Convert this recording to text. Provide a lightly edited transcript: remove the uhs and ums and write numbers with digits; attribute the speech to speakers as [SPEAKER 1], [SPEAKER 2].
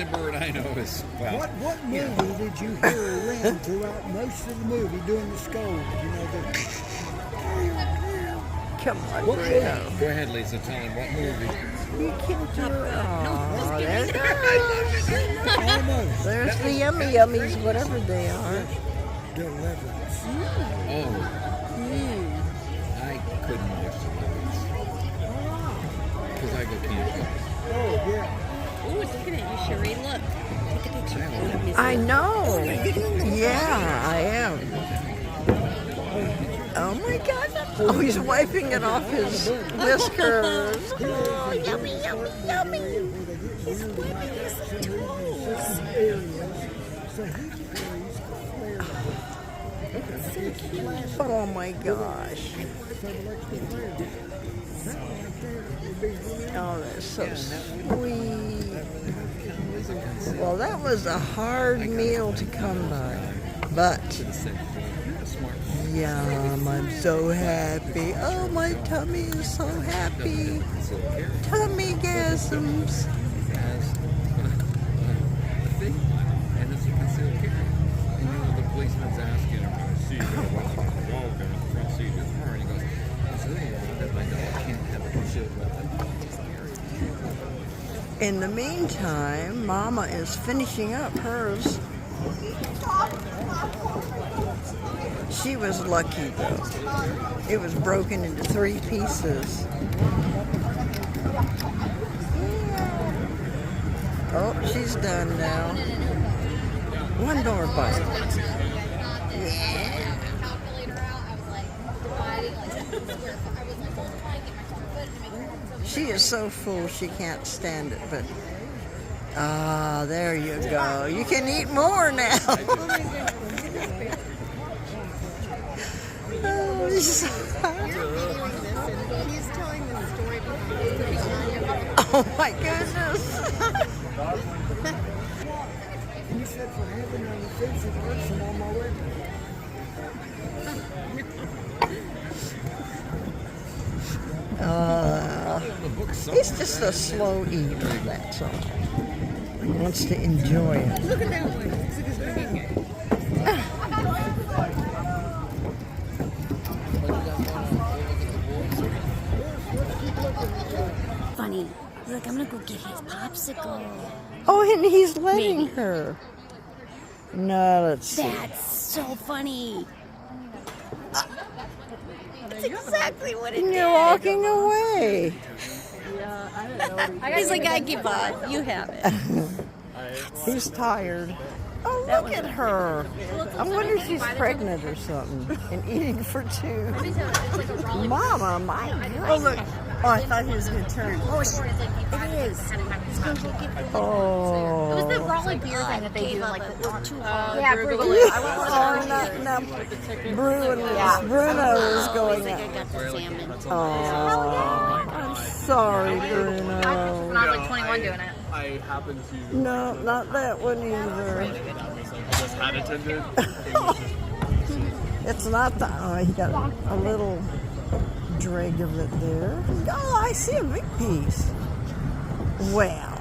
[SPEAKER 1] word I know is, well.
[SPEAKER 2] What movie did you hear ring throughout most of the movie doing the scold? You know,
[SPEAKER 3] Come on,
[SPEAKER 1] Go
[SPEAKER 3] Bruno.
[SPEAKER 1] ahead, Lisa. Tell him what movie.
[SPEAKER 3] You can do it. Oh,
[SPEAKER 2] almost.
[SPEAKER 3] there's the yummy yummies, whatever they are.
[SPEAKER 2] Deliverance.
[SPEAKER 1] Oh, I couldn't watch Deliverance. Because I go camping.
[SPEAKER 2] Oh, yeah.
[SPEAKER 4] Ooh, looking at you, Cherie. Look. Take a picture.
[SPEAKER 3] I know. Yeah, I am. Oh my God. Oh, he's wiping it off his whiskers. Oh, yummy, yummy, yummy.
[SPEAKER 4] He's wiping his toes.
[SPEAKER 3] Oh my gosh. Oh, that's so sweet. Well, that was a hard meal to come by, but yum, I'm so happy. Oh, my tummy is so happy. Tummy gasms.
[SPEAKER 1] And it's a concealed carry. And the policeman's asking him, I see you got a dog in the front seat of your car. And he goes, so they that my dog can't have a concealed weapon.
[SPEAKER 3] In the meantime, Mama is finishing up hers. She was lucky, though. It was broken into 3 pieces. Oh, she's done now. One more bite. Yeah. She is so full she can't stand it, but there you go. You can eat more now. Oh,
[SPEAKER 4] He's telling the story behind
[SPEAKER 3] oh my goodness.
[SPEAKER 2] You said for heaven on the fence it hurts and on my way.
[SPEAKER 3] He's just a slow eater, that's all. He wants to enjoy it.
[SPEAKER 4] Look at that one. Look at his finger. Funny. Look, I'm gonna go get his popsicle.
[SPEAKER 3] Oh, and he's letting her. No, let's see.
[SPEAKER 4] That's so funny. That's exactly what it
[SPEAKER 3] And
[SPEAKER 4] did.
[SPEAKER 3] you're walking away.
[SPEAKER 4] He's like, I give up. You have it.
[SPEAKER 3] He's tired. Oh, look at her. I wonder if she's pregnant or something and eating for 2. Mama, my goodness.
[SPEAKER 4] Oh, look. Oh, I thought he was going to turn. Oh, it is.
[SPEAKER 3] Oh.
[SPEAKER 4] It was the Raleigh beer thing that they do, like the two.
[SPEAKER 5] Yeah,
[SPEAKER 4] Bruno.
[SPEAKER 3] Bruno is going
[SPEAKER 4] I
[SPEAKER 3] up.
[SPEAKER 4] got the salmon.
[SPEAKER 3] Oh, I'm sorry, Bruno.
[SPEAKER 5] When I was like 21 doing it.
[SPEAKER 6] I happened to.
[SPEAKER 3] No, not that one either.
[SPEAKER 6] I just had attended.
[SPEAKER 3] It's not the. Oh, he got a little drag of it there. Oh, I see a big piece. Well.